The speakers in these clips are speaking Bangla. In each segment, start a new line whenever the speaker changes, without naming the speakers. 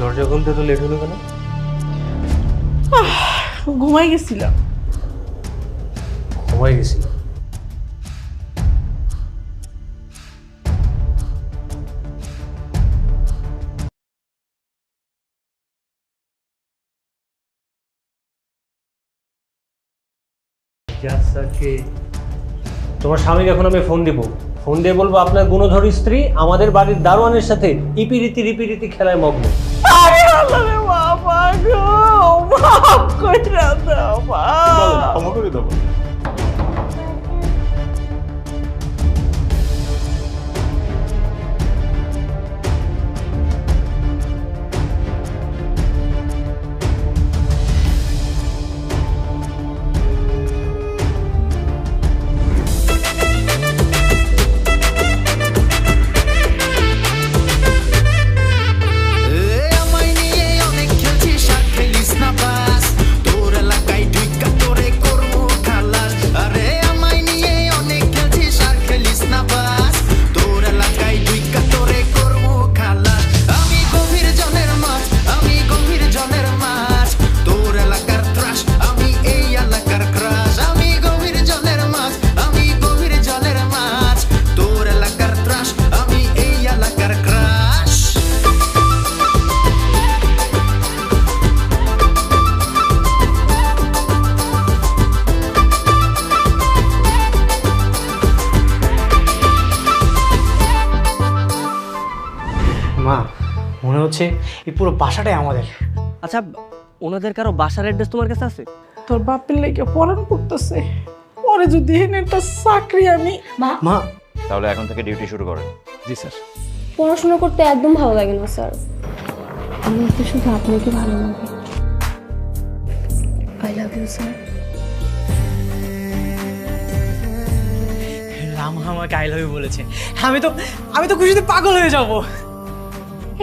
দরজা খুলতে তো লেট হলো কেন?
ঘুমাই গেছিলাম।
ঘুমাই গেছিল? তোমার স্বামীকে এখন আমি ফোন দিব, ফোন দিয়ে বলবো আপনার গুণধরী স্ত্রী আমাদের বাড়ির দারোয়ানের সাথে ইপিরীতি রিপিরীতি খেলায় মগ্ন।
আরে আল্লাহ রে বাবা গো, মাফ কইরা দাও মা।
ক্ষমা করে দাও।
মা, মনে হচ্ছে এই পুরো বাসাটাই আমাদের।
আচ্ছা, ওনাদের কারো বাসার অ্যাড্রেস তোমার কাছে আছে?
তোর বাপের লেগে পড়ান করতেছে, পরে যদি এনে একটা চাকরি আমি।
মা,
তাহলে এখন থেকে ডিউটি শুরু করেন। জি স্যার।
পড়াশোনা করতে একদম ভালো লাগে না স্যার, আমার তো শুধু আপনাকে ভালো লাগে। I love you sir.
Rama আমাকে আই লাভ ইউ বলেছে। আমি তো খুশিতে পাগল হয়ে যাব।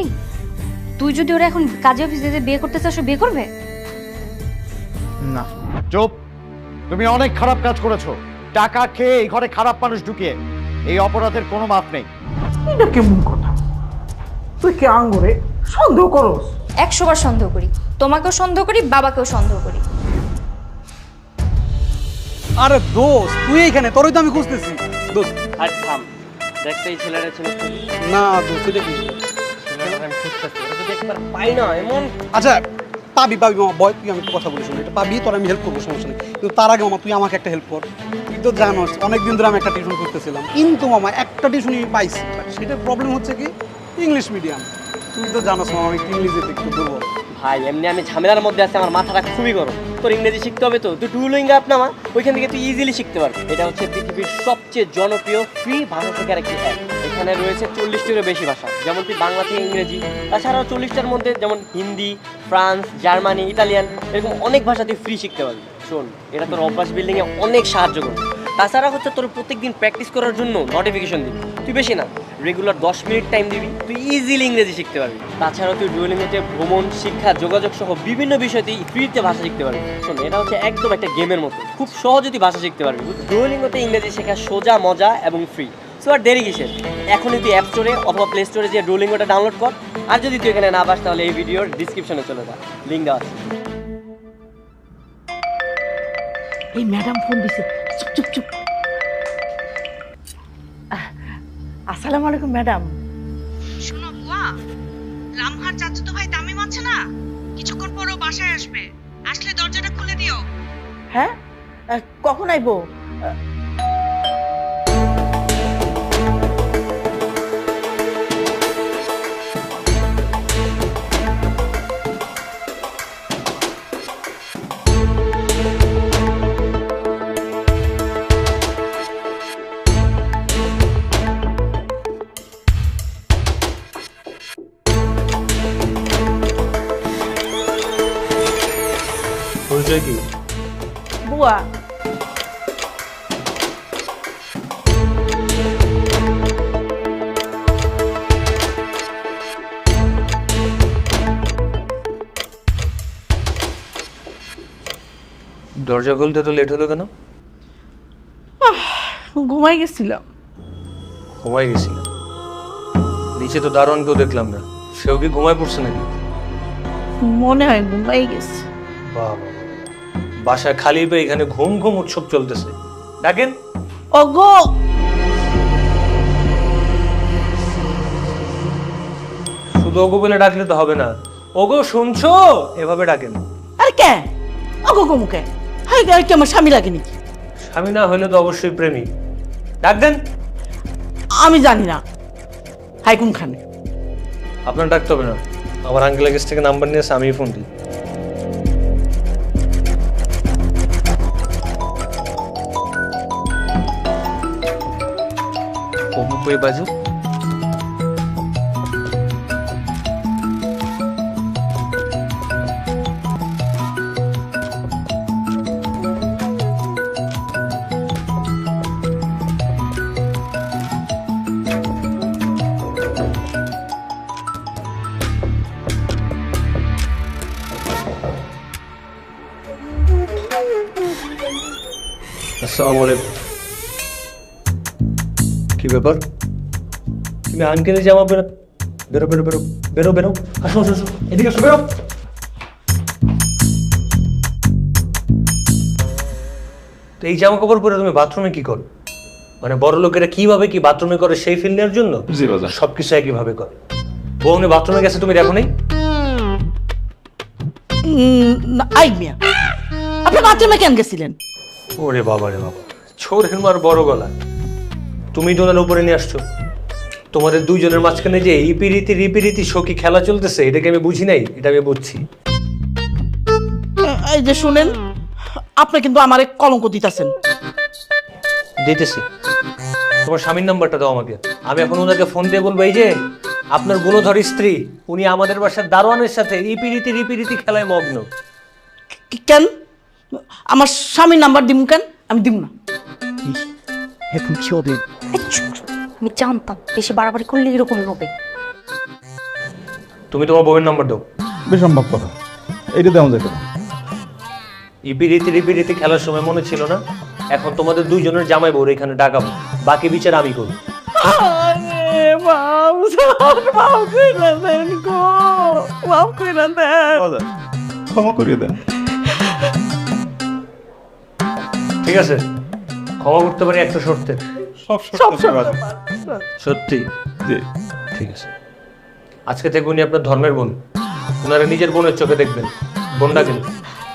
এই, তুই যদি ওরা এখন কাজে অফিসে বিয়ে করতে চাস, বিয়ে করবে?
না। চুপ। তুমি অনেক খারাপ কাজ করেছো। টাকা খেয়ে এই ঘরে খারাপ মানুষ ঢুকিয়ে। এই অপরাধের কোনো মাপ নেই।
এটা কেমন কথা? তুই কি আঙ্গুরে সন্দেহ করস?
100 বার সন্দেহ করি, তোমাকেও সন্দেহ করি, বাবাকেও সন্দেহ করি।
আরে দোস্ত, তুই এইখানে? তোরই তো আমি খুঁজতেছি। দোস্ত,
আর থাম, দেখতে এই ছেলেটা ছিল
না দোস্ত, এটা কি?
ছেলেটা আমি খুঁজতেছি, ওটা যদি একবার পাই না এমন।
আচ্ছা, পাবি মামা, বয়, তুই আমি কথা বলি, শুনি, এটা পাবি, তোর আমি হেল্প করবো, সমস্যা নেই। কিন্তু তার আগে মামা, তুই আমাকে একটা হেল্প কর। তুই তো জানোস অনেকদিন ধরে আমি একটা টিউশন করতেছিলাম, কিন্তু মামা একটা টিউশনই আমি পাইছি। সেটার প্রবলেম হচ্ছে কি, ইংলিশ মিডিয়াম। তুই তো জানোস মামা, আমি ইংলিশে একটু দুর্বল।
ভাই, এমনি আমি ঝামেলার মধ্যে আছি, আমার মাথাটা খুবই গরম। তোর ইংরেজি শিখতে হবে তো, তুই ডুওলিঙ্গো অ্যাপ নামা, ওইখান থেকে তুই ইজিলি শিখতে পারবি। এটা হচ্ছে পৃথিবীর সবচেয়ে জনপ্রিয় ফ্রি ভাষা শেখার একটি অ্যাপ। এখানে রয়েছে 40টিরও বেশি ভাষা, যেমন তুই বাংলা থেকে ইংরেজি, তাছাড়াও 40টার মধ্যে যেমন হিন্দি, ফ্রান্স, জার্মানি, ইতালিয়ান, এরকম অনেক ভাষা তুই ফ্রি শিখতে পারবি। শোন, এটা তোর অভ্যাস বিল্ডিংয়ে অনেক সাহায্য করবে। তাছাড়া হচ্ছে তোর প্রত্যেকদিন প্র্যাকটিস করার জন্য নোটিফিকেশন দিবি। তুই বেশি না, রেগুলার 10 মিনিট টাইম দিবি, তুই ইজিলি ইংরেজি শিখতে পারবি। তাছাড়াও তুই ডুওলিঙ্গোতে ভ্রমণ, শিক্ষা, যোগাযোগ সহ বিভিন্ন বিষয়ে তুই ফ্রিতে ভাষা শিখতে পারবি। শোন, এটা হচ্ছে একদম একটা গেমের মতো, খুব সহজে তুই ভাষা শিখতে পারবি। ডুওলিঙ্গোতে ইংরেজি শেখা সোজা, মজা এবং ফ্রি। সো আর দেরি কিসের? এখনই তুই অ্যাপ স্টোরে অথবা প্লে স্টোরে যে ডুওলিঙ্গোটা ডাউনলোড কর। আর যদি তুই এখানে না পাস, তাহলে এই ভিডিওর ডিসক্রিপশনে চলে যা, লিঙ্ক দেওয়া আছে।
এই ম্যাডাম ফোন দিছে, চুপ চুপ চুপ। আসসালামু আলাইকুম ম্যাডাম।
শোনো বুয়া, লামহার চাচাতো ভাই তামিম আছে না, কিছুক্ষণ পরও বাসায় আসবে। আসলে দরজাটা খুলে দিও।
হ্যাঁ, কখন আইবো?
পরিচয় কি?
বুয়া।
দরজা খুলতে তো লেট হলো কেন?
ঘুমাই গেছিলাম।
ঘুমাই গেছিল? নিচে তো দারোয়ানকেও দেখলাম না, সেও কি ঘুমায় পড়ছে নাকি?
মনে হয় ঘুমাই গেছে।
বাবা, বাসায় খালি পেয়ে এখানে ঘুম ঘুম উৎসব চলতেছে। ডাকেন।
ওগো,
শুধু ওগো বলে ডাকলে তো হবে না। ওগো শুনছো, এভাবে ডাকেন।
আর কে ওগো গো মুখে? হাই গাই কি আমার স্বামী লাগে নাকি?
স্বামী না হলে তো অবশ্যই প্রেমী। ডাক দেন।
আমি জানি না হাই কোনখানে।
আপনার ডাকতে হবে না, আমার আঙ্কেলের কাছ থেকে নাম্বার নিয়ে আমি ফোন দিই। বাজু আসসালামু আলাইকুম। কি ব্যাপার? তুমি আঙ্কেলের জামা বেরো বেরো বেরো বেরো বেরো বেরো, আসো আসো আসো, এদিকে আসো, বেরো। তো এই জামা কাপড় পরে তুমি বাথরুমে কি করো? মানে বড় লোকেরা কিভাবে কি বাথরুমে করে সেই ফিল নেওয়ার জন্য?
জি বাজার।
সবকিছু একইভাবে করে। বউনে বাথরুমে গেছে, তুমি দেখো নাই?
আই মিয়া, আপনি বাথরুমে কেন গেছিলেন?
ওরে বাবা রে বাবা, ছোরের মার বড় গলা। তুমি দোনার উপরে নিয়ে আসছো। তোমাদের দুইজনের মাঝখানে যে ইপিরীতি সখী খেলা চলতেছে, এটাকে আমি বুঝি নাই, এটা আমি বুঝছি।
এই যে শুনেন, আপনি কিন্তু আমারে কলঙ্ক দিতেছেন।
দিতেছি। তোমার স্বামীর নাম্বারটা দাও আমাকে, আমি এখন ওনাকে ফোন দিয়ে বলবো এই যে আপনার গুণধর স্ত্রী, উনি আমাদের বাসার দারোয়ানের সাথে ইপিরীতি খেলায় মগ্ন।
কেন আমার স্বামীর নাম্বার দিম কেন? আমি দিব না।
এখন কি হবে?
আমি জানতাম বেশি বাড়াবাড়ি করলে এরকমই হবে।
তুমি তোমার বউয়ের নাম্বার দাও।
বেসম্ভব কথা, এইটা দেওয়া যেত না।
ইপিরীতি খেলার সময় মনে ছিল না? এখন তোমাদের দুইজনের জামাই বউর এখানে ডাকাবো, বাকি বিচার আমি করব।
ক্ষমা করিয়ে দেন।
ঠিক আছে, ক্ষমা করতে পারি একটা শর্তে। সত্যি?
জি।
ঠিক আছে, আজকে থেকে উনি আপনার ধর্মের বোন, ওনারা নিজের বোনের চোখে দেখবেন। বোন ডাকেন।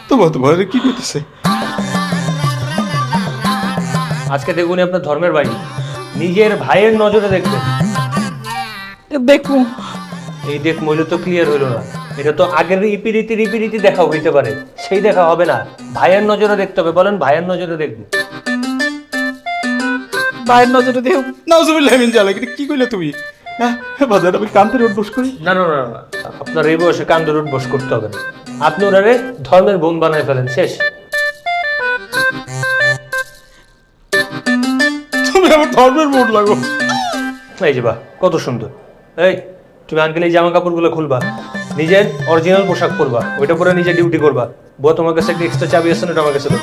তোমার কি করতেছে?
আজকে থেকে উনি আপনার ধর্মের ভাই, নিজের ভাইয়ের নজরে দেখবেন।
দেখুন,
এই দেখ মইলে তো ক্লিয়ার হইল না। এটা তো আগের ইপিরীতি দেখা হইতে পারে, সেই দেখা হবে না। ভাইয়ের নজরে দেখতে হবে। বলেন, ভাইয়ের নজরে দেখবে।
ভাইয়ের নজরে দেও।
নাউজুবিল্লাহ মিন জালিক, এটা কি কইলে তুমি? হ্যাঁ বাজার, আমি কান্তের উঠবস করি?
না না না না, আপনার এই বয়সে কান্দর উঠবস করতে হবে না। আপনি ওনারে ধর্মের বোন বানায় ফেলেন, শেষ।
তুমি আমার ধর্মের বোন লাগো।
এই যে বাহ, কত সুন্দর। এই তুমি আঙ্কেল এই জামা কাপড়গুলো খুলবা, নিজের অরিজিনাল পোশাক পরবা, ওইটা পরে নিজে ডিউটি করবা। বউ তোমার কাছে একটা এক্সট্রা চাবি আছে না, ওটা আমার কাছে দাও।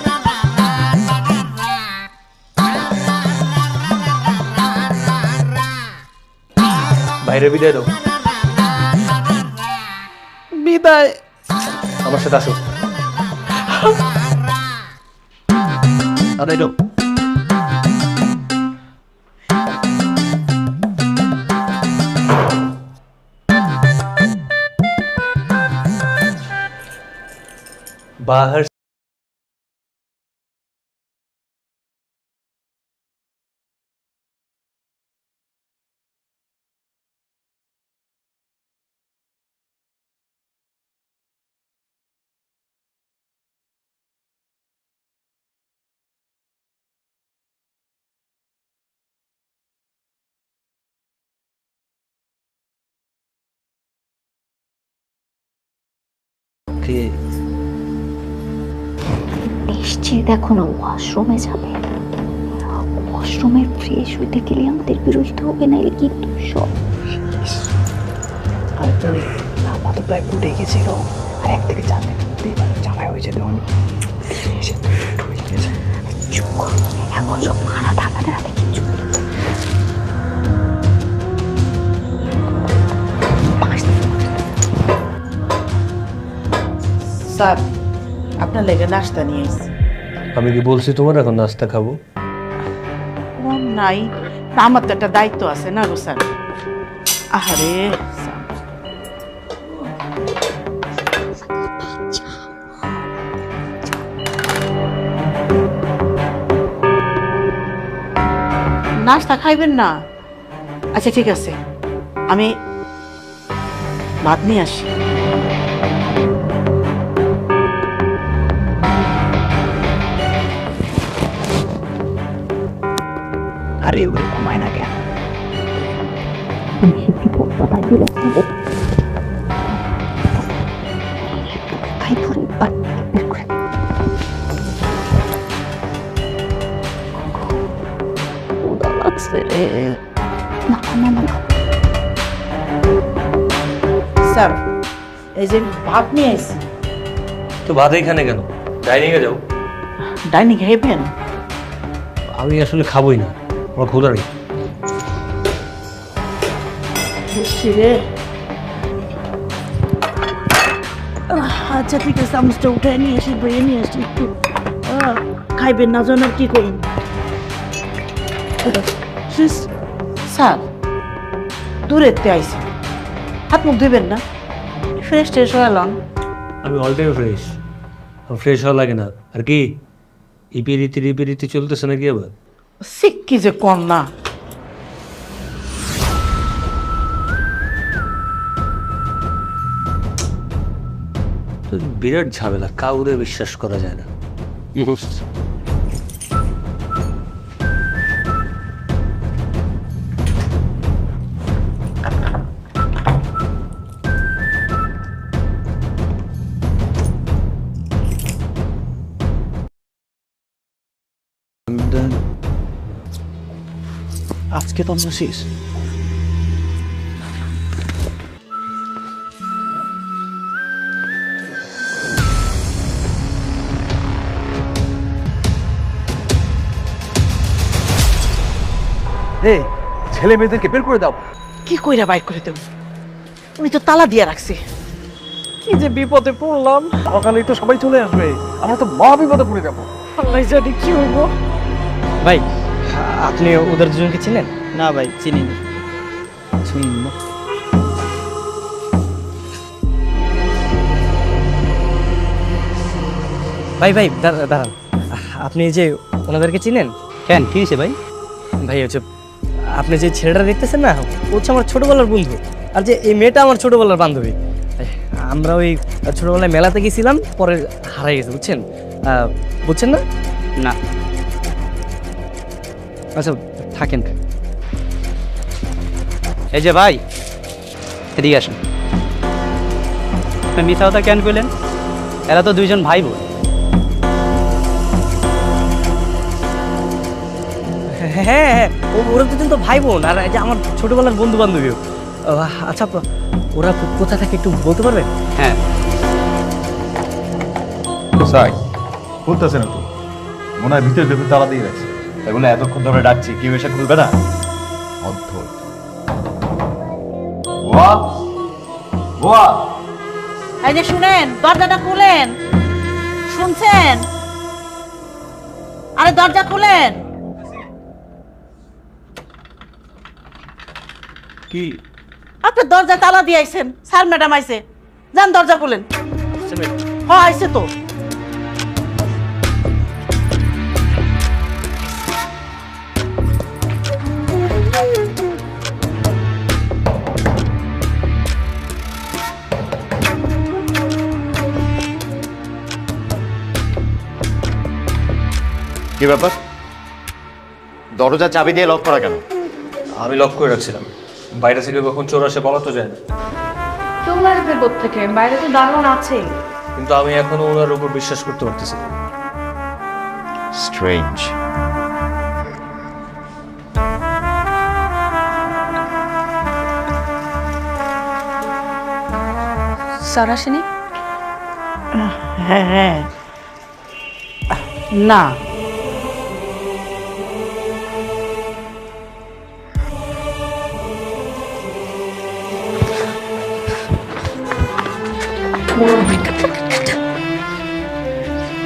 বাইরে বিদায় দাও।
বিদায়।
আমার সাথে আসো। बाहर
নিশ্চয়ই দেখো না, ওয়াশরুমে যাবে। ওয়াশরুমে ফ্রেশ হইতে গেলে আমাদের বিরোধিতা হবে, নাইলে কিন্তু সব
তো প্রায় উঠে গেছিল, আর এক থেকে চার দিন চালাই হয়ে যেত।
চুপ করো, এখন সব খানা ঢাকাতে রাখে কিছু।
স্যার আপনার লেগে নাস্তা নিয়ে এসেছি।
আমি কি বলছি তোমার এখন নাস্তা খাবো?
নাই, আমার তো একটা দায়িত্ব আছে না গো স্যার। আহারে স্যার। নাস্তা খাইবেন না? আচ্ছা ঠিক আছে, আমি ভাত নিয়ে আসি।
আরে ওরে ঘুমায় না কেন?
স্যার এই যে ভাত নিয়ে এসেছি।
তো ভাত এইখানে কেন? ডাইনিং এ যাও।
ডাইনিং খাইবেন?
আমি আসলে খাবোই না, আমার ক্ষুধা নেই।
রে আচ্ছা ঠিক আছে, চামচটা উঠে নিয়ে আসি, বইয়ে নিয়ে আসি একটু। খাইবেন না জানার কি করুন? স্যার দূরেতে আইসি, হাত মুখ ধুবেন না? ফ্রেশ ট্রেশ হয়ে এলাম।
আমি অল টাইম ফ্রেশ, ফ্রেশ হওয়া লাগে না। আর কি ইপিরিতি চলতেছে নাকি আবার?
কি যে কম না।
তো বিরাট ঝামেলা, কাউরে বিশ্বাস করা যায় না।
আজকে তো আমরা শেষ।
ছেলে মেয়েদেরকে বের করে দাও।
কি কইরা বাইর করে দেব? উনি তো তালা দিয়ে রাখছে। কি যে বিপদে পড়লাম।
সকালেই তো সবাই চলে আসবে, আমরা তো মহা বিপদে পড়ে যাবো।
আল্লাহ জানি কি হইব।
ভাই আপনি ওদের দুজনকে চিনেন?
না ভাই চিনি না।
ভাই ভাই দাঁড়ান, আপনি যে ওনাদেরকে চিনেন?
কেন কি হয়েছে ভাই?
ভাই হচ্ছে আপনি যে ছেলেটা দেখতেছেন না, ও হচ্ছে আমার ছোটবেলার বন্ধু, আর যে এই মেয়েটা আমার ছোটবেলার বান্ধবী। আমরা ওই ছোটবেলায় মেলাতে গেছিলাম, পরে হারাই গেছে, বুঝছেন? বুঝছেন না?
না।
আচ্ছা থাকেন।
এই যে ভাই এদিকে আসেন। মিথ্যা কথা কেন কইলেন? এরা তো দুইজন ভাই বোন।
হ্যাঁ, ওরা দুজন তো ভাই বোন, আর এই যে আমার ছোটবেলার বন্ধু বান্ধবীও। আচ্ছা ওরা কোথা থেকে একটু বলতে পারবেন?
হ্যাঁ
সাই খুলতেছে না তো, মনে হয় ভিতরে ভেতরে তালা দিয়ে রাখছে। এগুলো এতক্ষণ ধরে ডাকছি, কেউ এসে খুলবে না? অদ্ভুত।
এই যে শুনেন, দরজাটা খুলেন। শুনছেন? আরে দরজা খুলেন।
কি
আপনি দরজা তালা দিয়ে আইছেন, স্যার ম্যাডাম আইছে, যান দরজা খুলেন। হ্যাঁ আইছে তো।
কি ব্যাপার? দরজা চাবি দিয়ে লক করা কেন?
আমি লক করে রাখছিলাম, বাইরে থেকে কখন চোর আসে বলা তো যায় না।
চলে আসবে কোত্থেকে? বাইরে তো দারোয়ান আছেই।
কিন্তু আমি এখনো ওনার উপর বিশ্বাস করতে পারতেছি না।
স্ট্রেঞ্জ।
স্যার আসেনি?
হ্যাঁ হ্যাঁ না,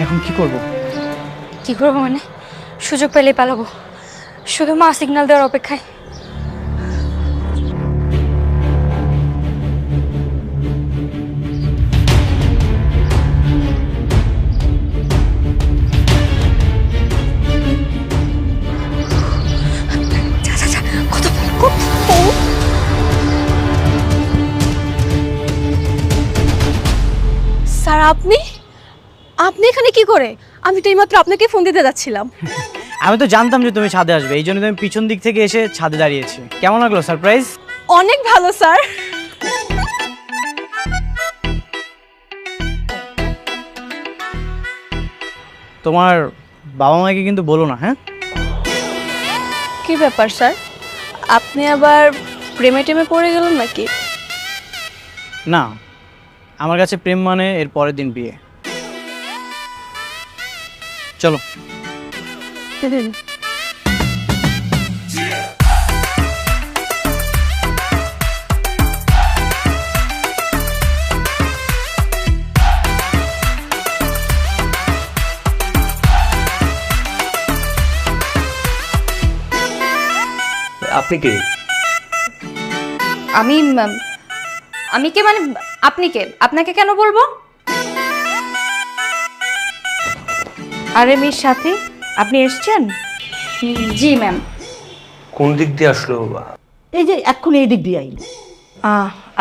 এখন কি করব?
কি করবো মানে সুযোগ পেলেই পালাবো, শুধু মা সিগন্যাল দেওয়ার অপেক্ষায়।
স্যার আপনি আপনি এখানে কি করে? আমি তো এইমাত্র আপনাকে ফোন দিতে যাচ্ছিলাম।
আমি তো জানতাম যে তুমি ছাদে আসবে, এই জন্য তো আমি পিছন দিক থেকে এসে ছাদে দাঁড়িয়েছি। কেমন লাগলো সারপ্রাইজ?
অনেক ভালো স্যার।
তোমার বাবা মাকে কিন্তু বলো না, হ্যাঁ?
কি ব্যাপার স্যার, আপনি আবার প্রেমে টেমে পড়ে গেলেন নাকি?
না, আমার কাছে প্রেম মানে এর পরের দিন বিয়ে। চলো।
আপনি কে?
আমি কে মানে আপনি কে? আপনাকে কেন বলবো?
আরে মিস সাথী, আপনি এসছেন?
জি ম্যাম।
কোন দিক দিয়ে আসলো?
এই যে এক্ষুনি এই দিক দিয়ে আইল।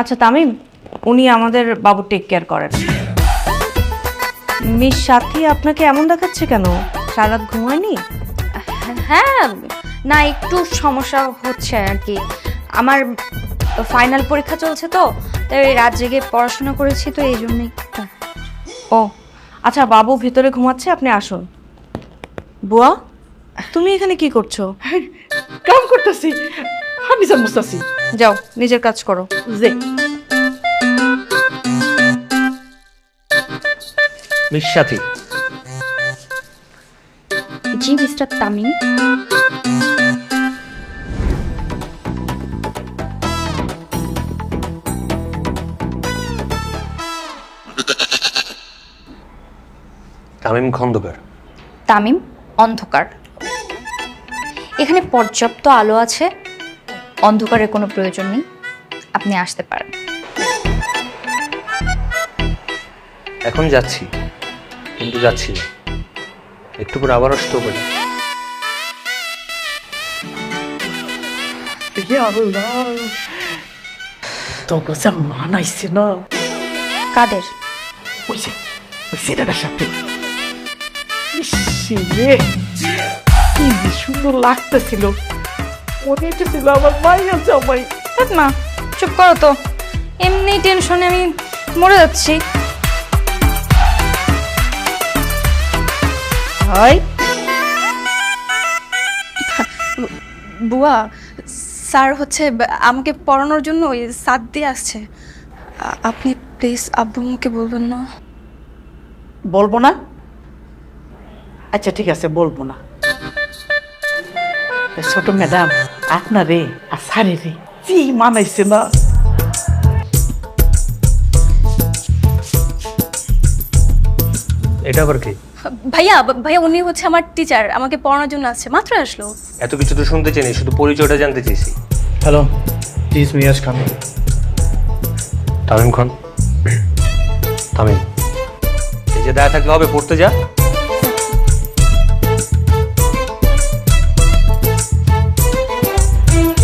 আচ্ছা তামিম, উনি আমাদের বাবু টেক কেয়ার করেন। মিস সাথী আপনাকে এমন দেখাচ্ছে কেন? সারা রাত ঘুমায়নি?
হ্যাঁ, না একটু সমস্যা হচ্ছে আর কি। আমার ফাইনাল পরীক্ষা চলছে তো, তাই রাত জেগে পড়াশোনা করেছি, তো এই জন্যই।
ও আচ্ছা, বাবু ভিতরে ঘুমাচ্ছে, আপনি আসুন। বুয়া, তুমি এখানে কি করছো?
কাম করতেছি, ফার্নিচার মুছতাছি।
যাও নিজের কাজ করো।
যে
মিস সাথী।
জি মিস্টার তামিম।
তামিম খন্দকার।
তামিম অন্ধকার। এখানে পর্যাপ্ত আলো আছে, অন্ধকারের কোনো প্রয়োজন নেই, আপনি আসতে পারেন।
এখন যাচ্ছি, কিন্তু যাচ্ছি না, একটু পর আবার আসতেও পারি।
তোকে যা মানাইছে না।
কাদের?
ওই ছেলেটার সাথে। রে কি যে সুন্দর লাগতেছিল, মনে হচ্ছিল আমার মাইয়া জামাই।
থাক মা, চুপ করো তো, এমনি টেনশনে আমি মরে যাচ্ছি।
বুয়া, স্যার হচ্ছে আমাকে পড়ানোর জন্য ওই সাত দিয়ে আসছে। আপনি প্লিজ আব্বুকে বলবেন না।
বলবো না? আচ্ছা ঠিক আছে, বলবো না। ছোট ম্যাডাম, আপনারে আর সারে রে কি মানাইছে না।
এটা আবার কি?
ভাইয়া ভাইয়া উনি হচ্ছে আমার টিচার, আমাকে পড়ানোর জন্য আসছে, মাত্র আসলো।
এত কিছু তো শুনতে চাইনি, শুধু পরিচয়টা জানতে চেয়েছি।
হ্যালো, প্লিজ মিরাজ খান।
তামিম খান। তামিম, এই যে দায় থাকলে হবে, পড়তে যা।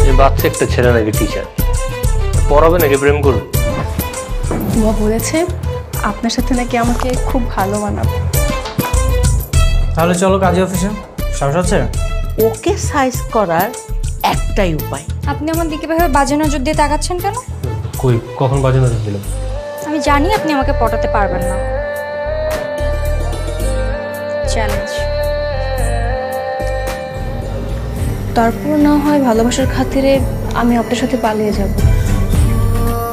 এই বাচ্চা একটা ছেলে নাকি টিচার, পড়াবে নাকি প্রেম করবে?
বুয়া বলেছে আপনার সাথে নাকি আমাকে খুব ভালো মানাবে।
তাহলে চলো কাজী অফিসে। সাহস আছে?
ওকে সাইজ করার একটাই উপায়।
আপনি আমার দিকে ভাবে বাজে নজর দিয়ে তাকাচ্ছেন কেন?
কই, কখন বাজে নজর দিলাম?
আমি জানি আপনি আমাকে পটাতে পারবেন না। চ্যালেঞ্জ।
তারপর না হয় ভালোবাসার খাতিরে আমি আপনার সাথে পালিয়ে যাব,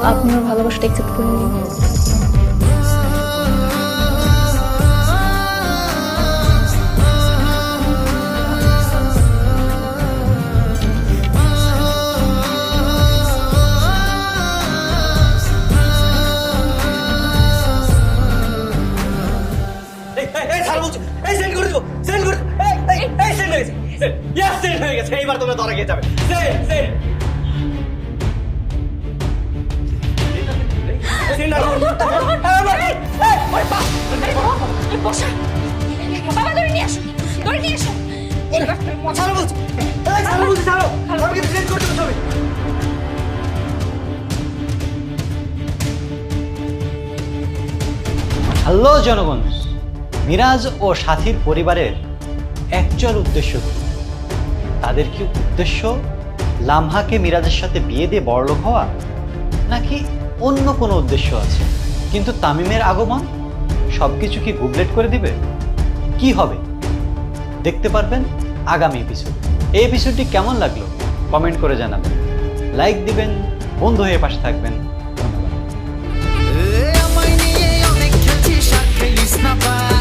আপনি আমার ভালোবাসাটা অ্যাকসেপ্ট করে নিন।
সেট ইয়েস সেট হয়ে গেছে, এইবার তোমরা ধরা খেয়ে যাবে। সেট সেট
বাবা ধরে নিয়ে আসো, ধরে নিয়ে আসো।
ছাড়ো বলছি, ছাড়ো বলছি, ছাড়ো, আমাকে ডিলিট করতে হবে।
হ্যালো জনগণ, মিরাজ ও সাথীর পরিবারের অ্যাকচুয়াল উদ্দেশ্য কি? তাদের কি উদ্দেশ্য লামহাকে মিরাজের সাথে বিয়ে দিয়ে বড়লোক হওয়া, নাকি অন্য কোনো উদ্দেশ্য আছে? কিন্তু তামিমের আগমন সবকিছু কি গুবলেট করে দিবে? কি হবে দেখতে পারবেন আগামী এপিসোড। এই এপিসোডটি কেমন লাগলো কমেন্ট করে জানাবেন, লাইক দিবেন, বন্ধু হয়ে পাশে থাকবেন। ধন্যবাদ।
আমায় নিয়ে অনেক খেলছি, সাথে লিস না পায়।